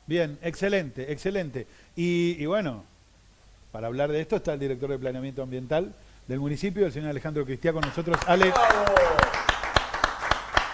Bien, excelente, excelente. Y bueno, para hablar de esto está el director de Planeamiento Ambiental del municipio, el señor Alejandro Cristiá, con nosotros. Ale,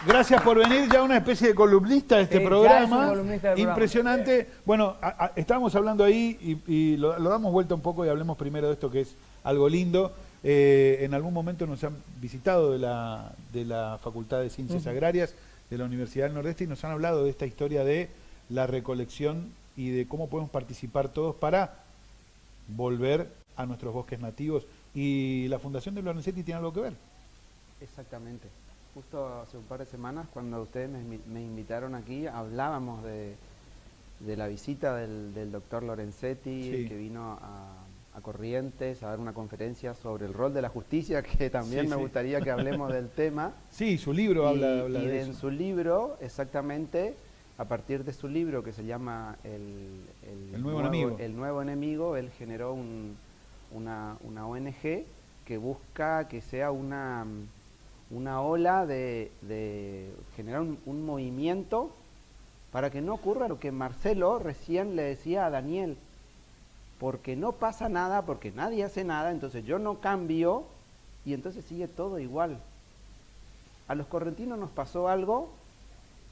gracias por venir, ya una especie de columnista de este programa. Impresionante. Bueno, estábamos hablando ahí y lo damos vuelta un poco y hablemos primero de esto que es algo lindo. En algún momento nos han visitado de la Facultad de Ciencias Agrarias de la Universidad del Nordeste y nos han hablado de esta historia de la recolección y de cómo podemos participar todos para volver a nuestros bosques nativos. Y la Fundación de Lorenzetti tiene algo que ver. Exactamente. Justo hace un par de semanas, cuando ustedes me invitaron aquí, hablábamos de la visita del doctor Lorenzetti, Sí. que vino a Corrientes a dar una conferencia sobre el rol de la justicia, que también me gustaría que hablemos del tema. Sí, su libro habla de eso. En su libro, exactamente, a partir de su libro que se llama El Nuevo Enemigo, él generó una ONG que busca que sea una ola de generar un movimiento para que no ocurra lo que Marcelo recién le decía a Daniel, porque no pasa nada, porque nadie hace nada, entonces yo no cambio y entonces sigue todo igual. A los correntinos nos pasó algo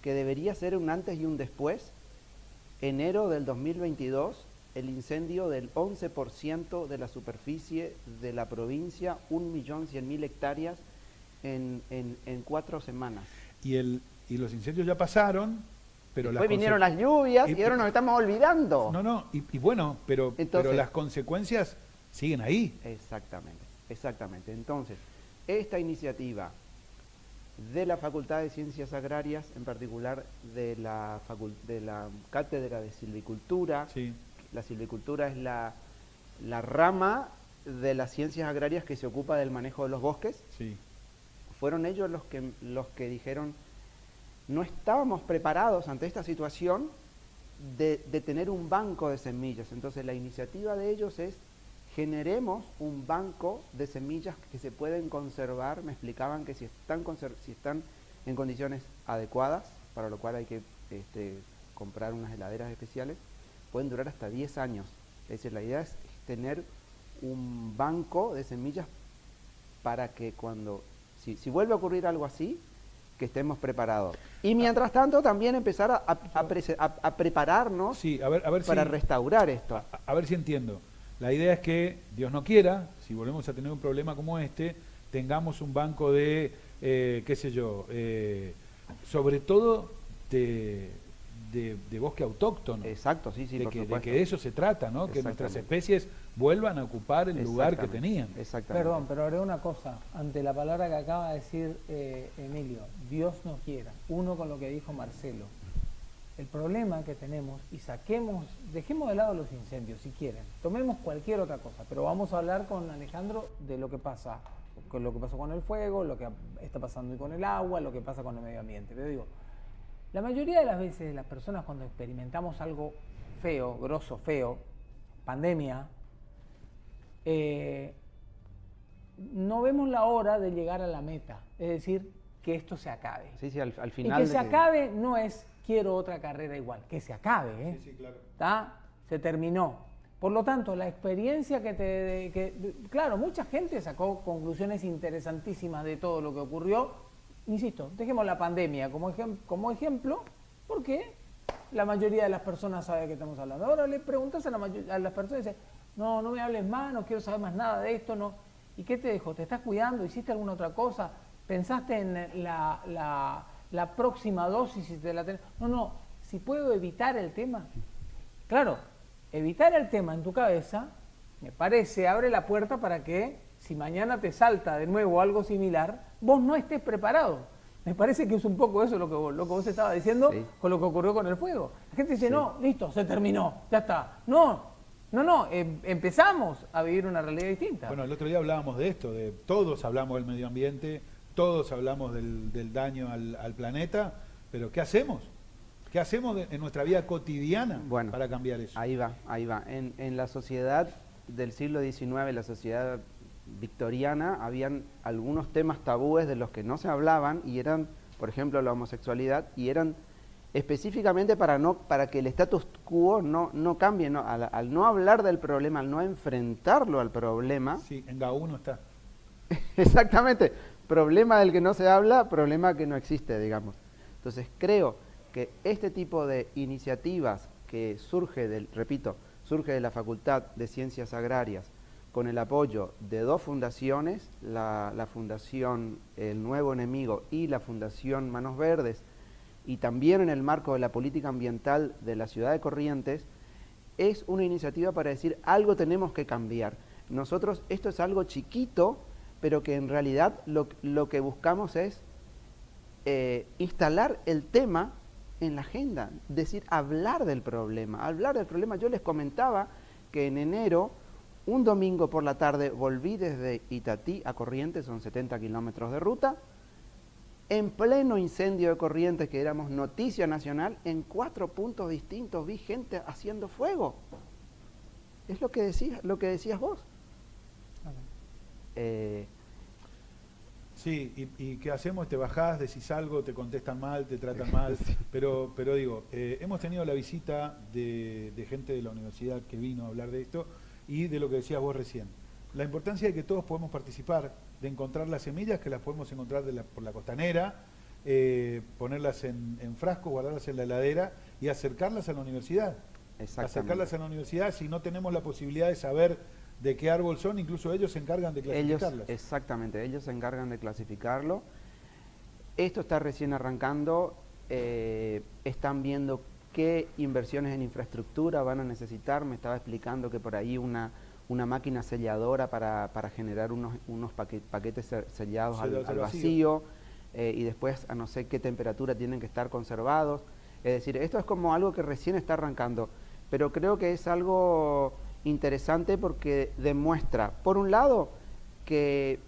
que debería ser un antes y un después. Enero del 2022, el incendio del 11% de la superficie de la provincia, 1.100.000 hectáreas en 4 semanas. Y los incendios ya pasaron, pero después vinieron las lluvias y ahora nos estamos olvidando. Y bueno, pero las consecuencias siguen ahí. Exactamente, exactamente. Entonces, esta iniciativa de la Facultad de Ciencias Agrarias, en particular de la Cátedra de Silvicultura. Sí. La silvicultura es la rama de las ciencias agrarias que se ocupa del manejo de los bosques. Sí. Fueron ellos los que dijeron, no estábamos preparados ante esta situación de tener un banco de semillas. Entonces la iniciativa de ellos es, generemos un banco de semillas que se pueden conservar. Me explicaban que si están en condiciones adecuadas, para lo cual hay que comprar unas heladeras especiales, pueden durar hasta 10 años. Es decir, la idea es tener un banco de semillas para que si vuelve a ocurrir algo así, que estemos preparados. Y mientras tanto también empezar a prepararnos para restaurar esto. A ver si entiendo. La idea es que, Dios no quiera, si volvemos a tener un problema como este, tengamos un banco de, qué sé yo, sobre todo de bosque autóctono. Exacto, sí, por de supuesto. que de eso se trata, ¿no? Que nuestras especies vuelvan a ocupar el lugar que tenían. Exactamente. Perdón, pero haré una cosa, ante la palabra que acaba de decir Emilio, Dios no quiera, uno con lo que dijo Marcelo. El problema que tenemos, y dejemos de lado los incendios si quieren, tomemos cualquier otra cosa, pero vamos a hablar con Alejandro de lo que pasa, con lo que pasó con el fuego, lo que está pasando con el agua, lo que pasa con el medio ambiente. Pero digo, la mayoría de las veces las personas cuando experimentamos algo feo, grosso, feo, pandemia, no vemos la hora de llegar a la meta, es decir, que esto se acabe. Sí, al final. Y que se acabe no es quiero otra carrera igual, que se acabe, ¿eh? Sí, claro. ¿Tá? Se terminó. Por lo tanto, la experiencia claro, mucha gente sacó conclusiones interesantísimas de todo lo que ocurrió. Insisto, dejemos la pandemia como ejemplo, porque la mayoría de las personas sabe de qué estamos hablando. Ahora le preguntas a las personas y dicen, no me hables más, no quiero saber más nada de esto, no. ¿Y qué te dejó? ¿Te estás cuidando? ¿Hiciste alguna otra cosa? ¿Pensaste en la próxima dosis si te la tenés? No, si puedo evitar el tema. Claro, evitar el tema en tu cabeza, me parece, abre la puerta para que si mañana te salta de nuevo algo similar, vos no estés preparado. Me parece que es un poco eso lo que vos estabas diciendo, sí, con lo que ocurrió con el fuego. La gente dice, sí, no, listo, se terminó, ya está. No, empezamos a vivir una realidad distinta. Bueno, el otro día hablábamos de esto, todos hablamos del medio ambiente, todos hablamos del daño al planeta, pero ¿qué hacemos? ¿Qué hacemos en nuestra vida cotidiana para cambiar eso? Ahí va. En la sociedad del siglo XIX, la sociedad victoriana, habían algunos temas tabúes de los que no se hablaban y eran, por ejemplo, la homosexualidad, y eran específicamente para que el status quo no cambie, al no hablar del problema, al no enfrentarlo al problema. Sí, en GA1 está. Exactamente, problema del que no se habla, problema que no existe, digamos. Entonces creo que este tipo de iniciativas que surge de la Facultad de Ciencias Agrarias, con el apoyo de dos fundaciones, la Fundación El Nuevo Enemigo y la Fundación Manos Verdes, y también en el marco de la política ambiental de la ciudad de Corrientes, es una iniciativa para decir algo tenemos que cambiar. Nosotros, esto es algo chiquito, pero que en realidad lo que buscamos es instalar el tema en la agenda, decir, hablar del problema. Yo les comentaba que en enero, un domingo por la tarde, volví desde Itatí a Corrientes, son 70 kilómetros de ruta, en pleno incendio de Corrientes, que éramos noticia nacional, en 4 puntos distintos vi gente haciendo fuego. Es lo que decías vos. Sí, y ¿qué hacemos? Te bajás, decís algo, te contestan mal, te tratan mal, sí. pero digo, hemos tenido la visita de gente de la universidad que vino a hablar de esto y de lo que decías vos recién. La importancia de que todos podemos participar, de encontrar las semillas, que las podemos encontrar por la costanera, ponerlas en frascos, guardarlas en la heladera y acercarlas a la universidad. Acercarlas a la universidad, si no tenemos la posibilidad de saber de qué árbol son, incluso ellos se encargan de clasificarlas. Exactamente, ellos se encargan de clasificarlo. Esto está recién arrancando, están viendo qué inversiones en infraestructura van a necesitar. Me estaba explicando que por ahí una máquina selladora para generar unos paquetes sellados al vacío, y después a no sé qué temperatura tienen que estar conservados. Es decir, esto es como algo que recién está arrancando, pero creo que es algo interesante porque demuestra, por un lado, que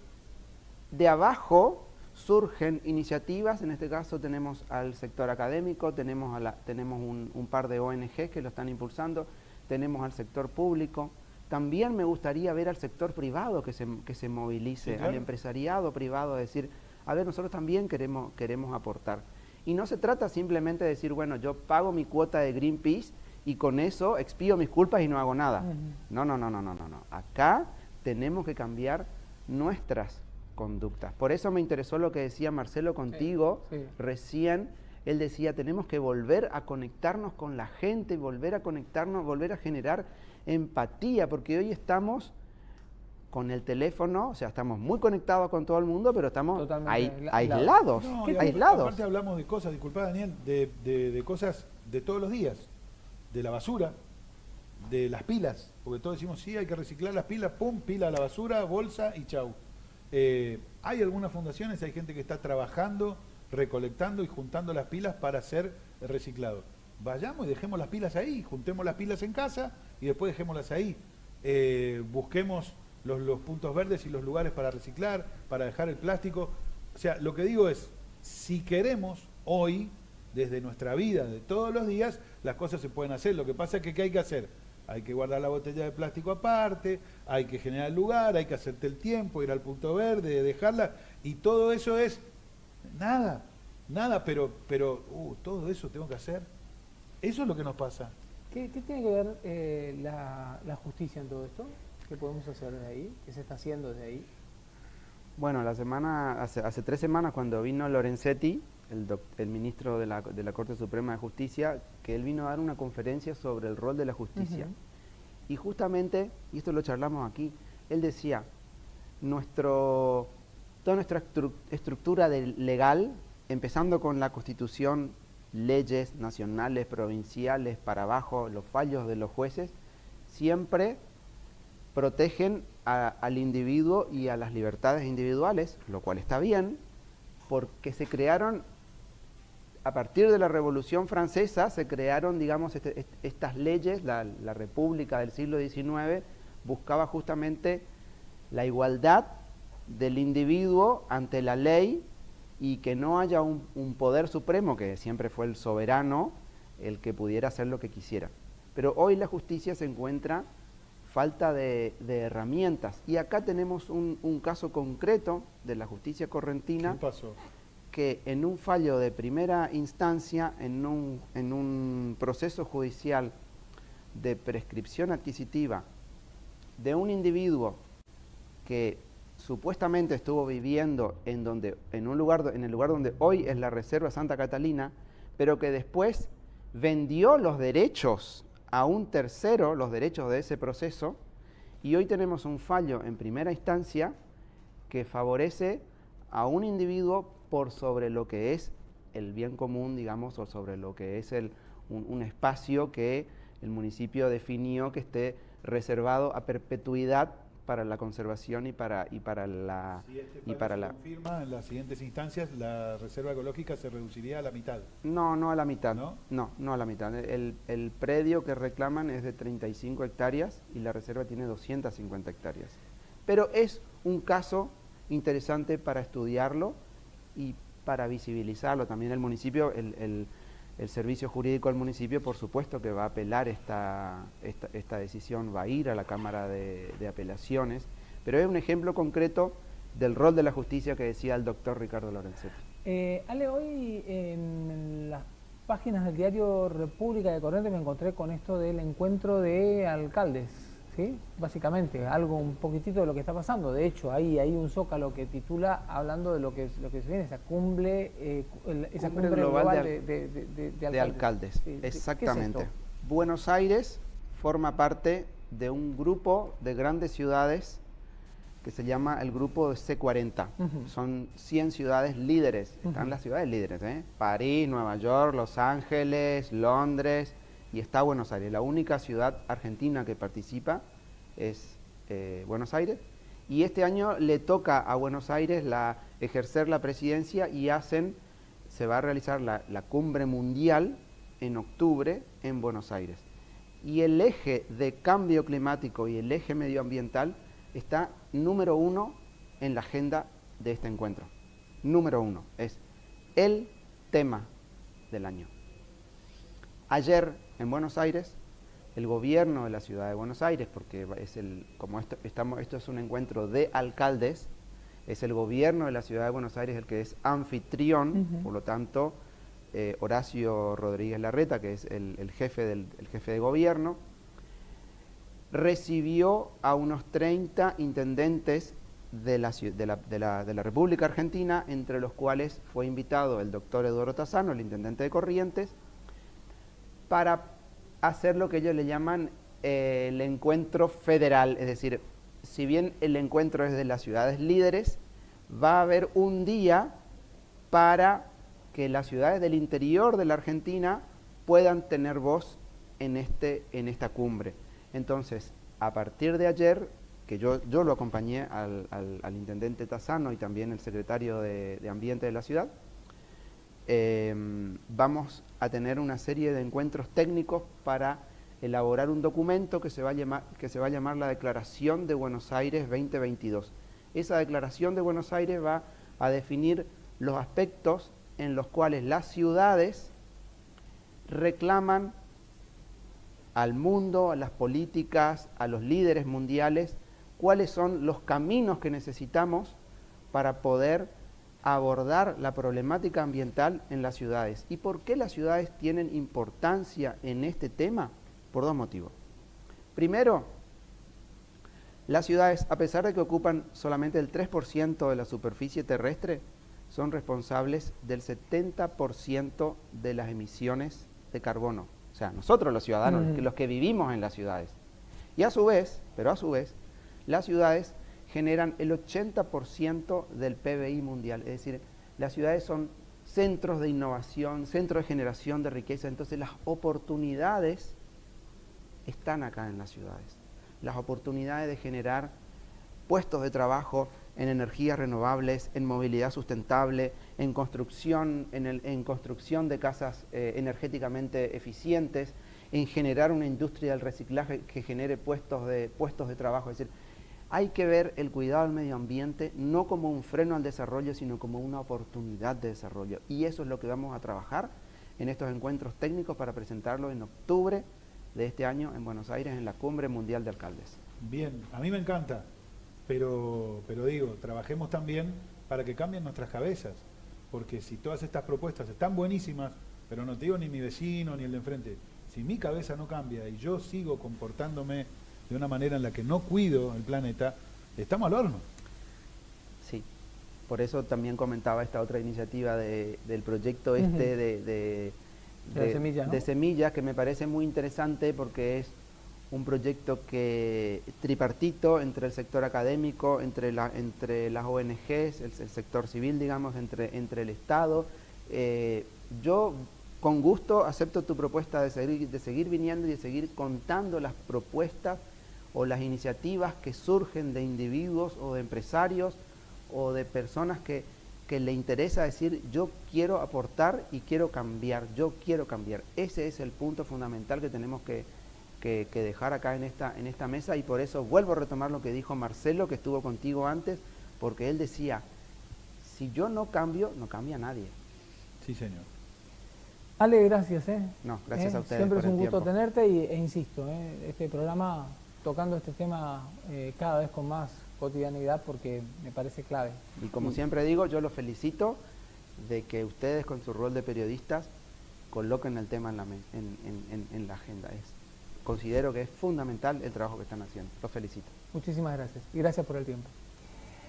de abajo surgen iniciativas. En este caso tenemos al sector académico, tenemos un par de ONG que lo están impulsando, tenemos al sector público. También me gustaría ver al sector privado que se movilice, sí, claro, al empresariado privado, decir, a ver, nosotros también queremos aportar. Y no se trata simplemente de decir, bueno, yo pago mi cuota de Greenpeace y con eso expío mis culpas y no hago nada. No. Acá tenemos que cambiar nuestras conductas. Por eso me interesó lo que decía Marcelo contigo recién. Él decía, tenemos que volver a conectarnos con la gente, volver a generar empatía, porque hoy estamos con el teléfono, o sea, estamos muy conectados con todo el mundo, pero estamos aislados. No, aislados. Aparte hablamos de cosas, disculpa Daniel, de cosas de todos los días, de la basura, de las pilas, porque todos decimos, sí, hay que reciclar las pilas, pum, pila a la basura, bolsa y chau. Hay algunas fundaciones, hay gente que está trabajando, recolectando y juntando las pilas para ser reciclado. Vayamos y dejemos las pilas ahí, juntemos las pilas en casa y después dejémoslas ahí. Busquemos los puntos verdes y los lugares para reciclar, para dejar el plástico. O sea, lo que digo es, si queremos hoy, desde nuestra vida de todos los días, las cosas se pueden hacer. Lo que pasa es que ¿qué hay que hacer? Hay que guardar la botella de plástico aparte, hay que generar el lugar, hay que hacerte el tiempo, ir al punto verde, dejarla, y todo eso es nada, pero todo eso tengo que hacer. Eso es lo que nos pasa. ¿Qué tiene que ver la justicia en todo esto? ¿Qué podemos hacer desde ahí? ¿Qué se está haciendo desde ahí? Bueno, hace 3 semanas cuando vino Lorenzetti, el ministro de la Corte Suprema de Justicia, que él vino a dar una conferencia sobre el rol de la justicia. Y justamente, y esto lo charlamos aquí, él decía, toda nuestra estructura legal, empezando con la Constitución, leyes nacionales, provinciales, para abajo, los fallos de los jueces, siempre protegen al individuo y a las libertades individuales, lo cual está bien, porque se crearon a partir de la Revolución Francesa se crearon, digamos, estas leyes. La República del siglo XIX buscaba justamente la igualdad del individuo ante la ley y que no haya un poder supremo, que siempre fue el soberano, el que pudiera hacer lo que quisiera. Pero hoy la justicia se encuentra falta de herramientas. Y acá tenemos un caso concreto de la justicia correntina. ¿Qué pasó? Que en un fallo de primera instancia, en un proceso judicial de prescripción adquisitiva de un individuo que supuestamente estuvo viviendo en el lugar donde hoy es la Reserva Santa Catalina, pero que después vendió los derechos a un tercero, los derechos de ese proceso, y hoy tenemos un fallo en primera instancia que favorece a un individuo por sobre lo que es el bien común, digamos, o sobre lo que es un espacio que el municipio definió que esté reservado a perpetuidad para la conservación y para la... Si se confirma en las siguientes instancias, la reserva ecológica se reduciría a la mitad. No a la mitad. ¿No? No a la mitad. El predio que reclaman es de 35 hectáreas y la reserva tiene 250 hectáreas. Pero es un caso interesante para estudiarlo y para visibilizarlo. También el municipio, el servicio jurídico del municipio, por supuesto que va a apelar esta decisión, va a ir a la Cámara de Apelaciones, pero es un ejemplo concreto del rol de la justicia que decía el doctor Ricardo Lorenzetti. Ale, hoy en las páginas del diario República de Corrientes me encontré con esto del encuentro de alcaldes, ¿sí? Básicamente, algo un poquitito de lo que está pasando. De hecho, hay un zócalo que titula, hablando de lo que se viene, esa cumbre global de alcaldes. Sí. Exactamente. ¿Qué es esto? Buenos Aires forma parte de un grupo de grandes ciudades que se llama el grupo de C40. Son 100 ciudades líderes. Están las ciudades líderes, París, Nueva York, Los Ángeles, Londres, y está Buenos Aires. La única ciudad argentina que participa es Buenos Aires, y este año le toca a Buenos Aires ejercer la presidencia y se va a realizar la cumbre mundial en octubre en Buenos Aires. Y el eje de cambio climático y el eje medioambiental está número 1 en la agenda de este encuentro. Número 1, es el tema del año. Ayer en Buenos Aires, el gobierno de la ciudad de Buenos Aires, porque esto es un encuentro de alcaldes, es el gobierno de la ciudad de Buenos Aires el que es anfitrión, por lo tanto, Horacio Rodríguez Larreta, que es el jefe de gobierno, recibió a unos 30 intendentes de la República Argentina, entre los cuales fue invitado el doctor Eduardo Tassano, el intendente de Corrientes, para hacer lo que ellos le llaman el encuentro federal. Es decir, si bien el encuentro es de las ciudades líderes, va a haber un día para que las ciudades del interior de la Argentina puedan tener voz en esta cumbre. Entonces, a partir de ayer, que yo lo acompañé al intendente Tassano y también el secretario de Ambiente de la ciudad, vamos a tener una serie de encuentros técnicos para elaborar un documento que se va a llamar la Declaración de Buenos Aires 2022. Esa Declaración de Buenos Aires va a definir los aspectos en los cuales las ciudades reclaman al mundo, a las políticas, a los líderes mundiales, cuáles son los caminos que necesitamos para poder abordar la problemática ambiental en las ciudades. ¿Y por qué las ciudades tienen importancia en este tema? Por dos motivos. Primero, las ciudades, a pesar de que ocupan solamente el 3% de la superficie terrestre, son responsables del 70% de las emisiones de carbono. O sea, nosotros los ciudadanos, los que vivimos en las ciudades. Y a su vez, las ciudades generan el 80% del PBI mundial. Es decir, las ciudades son centros de innovación, centros de generación de riqueza. Entonces las oportunidades están acá en las ciudades. Las oportunidades de generar puestos de trabajo, en energías renovables, en movilidad sustentable, en construcción, en construcción de casas energéticamente eficientes, en generar una industria del reciclaje que genere puestos de trabajo. Es decir, hay que ver el cuidado del medio ambiente no como un freno al desarrollo, sino como una oportunidad de desarrollo. Y eso es lo que vamos a trabajar en estos encuentros técnicos para presentarlo en octubre de este año en Buenos Aires, en la Cumbre Mundial de Alcaldes. Bien, a mí me encanta, pero digo, trabajemos también para que cambien nuestras cabezas, porque si todas estas propuestas están buenísimas, pero no te digo ni mi vecino ni el de enfrente, si mi cabeza no cambia y yo sigo comportándome de una manera en la que no cuido el planeta, estamos al horno. Sí, por eso también comentaba esta otra iniciativa del proyecto de semilla, ¿no? De semilla, que me parece muy interesante porque es un proyecto que tripartito entre el sector académico, entre las ONGs, el sector civil, digamos, entre el Estado. Yo con gusto acepto tu propuesta de seguir viniendo y de seguir contando las propuestas o las iniciativas que surgen de individuos o de empresarios o de personas que le interesa decir yo quiero aportar y quiero cambiar, yo quiero cambiar. Ese es el punto fundamental que tenemos que dejar acá en esta mesa, y por eso vuelvo a retomar lo que dijo Marcelo, que estuvo contigo antes, porque él decía, si yo no cambio, no cambia nadie. Sí, señor. Ale, gracias. No, gracias a ustedes. Siempre es un gusto tiempo. tenerte e insisto, este programa tocando este tema cada vez con más cotidianidad porque me parece clave. Y como siempre digo, yo los felicito de que ustedes con su rol de periodistas coloquen el tema en la agenda. Considero que es fundamental el trabajo que están haciendo. Los felicito. Muchísimas gracias y gracias por el tiempo.